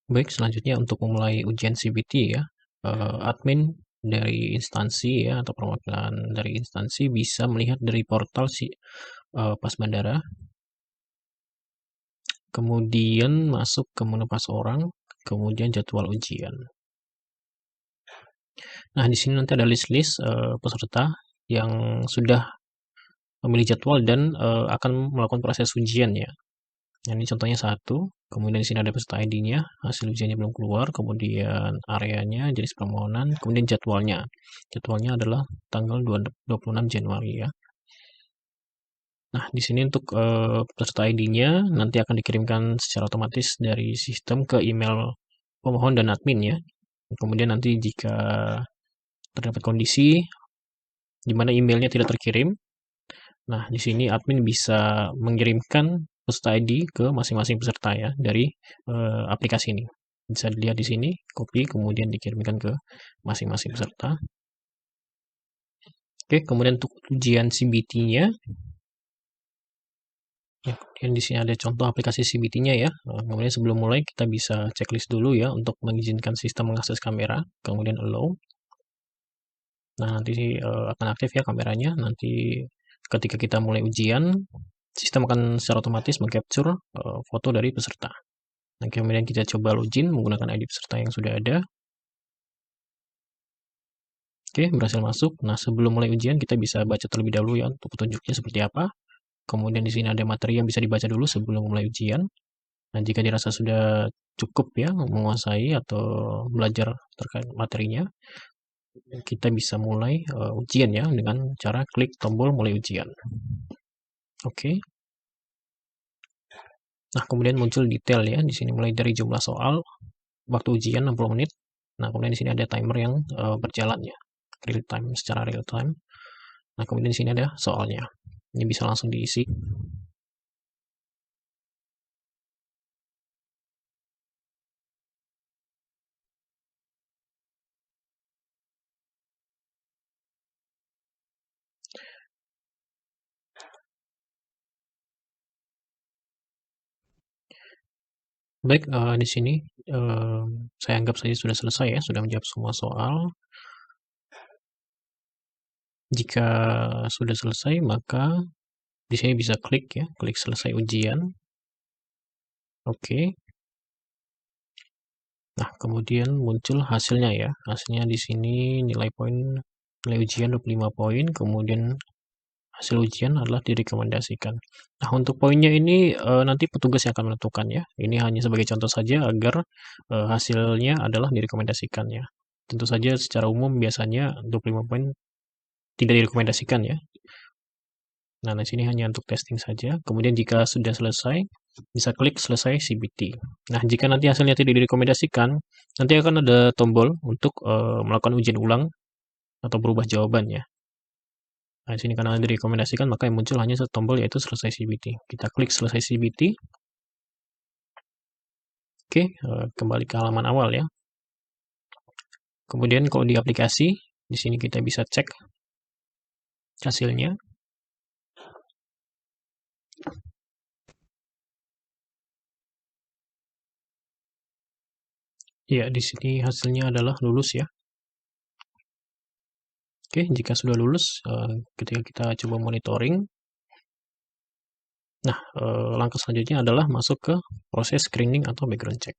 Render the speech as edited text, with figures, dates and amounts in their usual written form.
Baik, selanjutnya untuk memulai ujian CBT ya, admin dari instansi ya atau perwakilan dari instansi bisa melihat dari portal Pas Bandara, kemudian masuk ke menu pas orang, kemudian jadwal ujian. Nah, di sini nanti ada list-list peserta yang sudah memilih jadwal dan akan melakukan proses ujian ya. Nah, ini contohnya satu, kemudian di sini ada peserta ID-nya, hasil ujiannya belum keluar, kemudian areanya, jenis permohonan, kemudian jadwalnya. Jadwalnya adalah tanggal 26 Januari ya. Nah, di sini untuk peserta ID-nya nanti akan dikirimkan secara otomatis dari sistem ke email pemohon dan admin ya. Kemudian nanti jika terdapat kondisi di mana emailnya tidak terkirim, nah di sini admin bisa mengirimkan peserta ID ke masing-masing peserta ya dari aplikasi ini. Bisa dilihat di sini, copy kemudian dikirimkan ke masing-masing peserta. Oke, kemudian untuk ujian CBT-nya, ya, kemudian di sini ada contoh aplikasi CBT-nya ya. Kemudian sebelum mulai kita bisa checklist dulu ya untuk mengizinkan sistem mengakses kamera, kemudian allow. Nah, nanti akan aktif ya kameranya. Nanti ketika kita mulai ujian, sistem akan secara otomatis mengcapture foto dari peserta. Nah, kemudian kita coba login menggunakan ID peserta yang sudah ada. Oke, berhasil masuk. Nah, sebelum mulai ujian kita bisa baca terlebih dahulu ya untuk petunjuknya seperti apa. Kemudian di sini ada materi yang bisa dibaca dulu sebelum mulai ujian. Nah, jika dirasa sudah cukup ya menguasai atau belajar terkait materinya, kita bisa mulai ujian ya dengan cara klik tombol mulai ujian. Oke. Nah, kemudian muncul detail ya di sini mulai dari jumlah soal, waktu ujian 60 menit. Nah, kemudian di sini ada timer yang berjalan ya, real time secara real time. Nah, kemudian di sini ada soalnya. Ini bisa langsung diisi. Baik, di sini saya anggap saja sudah selesai ya, sudah menjawab semua soal. Jika sudah selesai, maka di sini bisa klik ya, klik selesai ujian. Oke. Nah, kemudian muncul hasilnya ya. Hasilnya di sini nilai ujian 25 poin, kemudian hasil ujian adalah direkomendasikan. Nah, untuk poinnya ini nanti petugas yang akan menentukan ya. Ini hanya sebagai contoh saja agar hasilnya adalah direkomendasikan ya. Tentu saja secara umum biasanya 25 poin tidak direkomendasikan ya. Nah, di sini hanya untuk testing saja. Kemudian jika sudah selesai, bisa klik selesai CBT. Nah, jika nanti hasilnya tidak direkomendasikan, nanti akan ada tombol untuk melakukan ujian ulang atau berubah jawabannya. Nah, di sini karena direkomendasikan, maka yang muncul hanya satu tombol yaitu selesai CBT. Kita klik selesai CBT. Oke, kembali ke halaman awal ya. Kemudian kalau di aplikasi, di sini kita bisa cek hasilnya. Ya, di sini hasilnya adalah lulus ya. Oke, jika sudah lulus, ketika kita coba monitoring, nah langkah selanjutnya adalah masuk ke proses screening atau background check.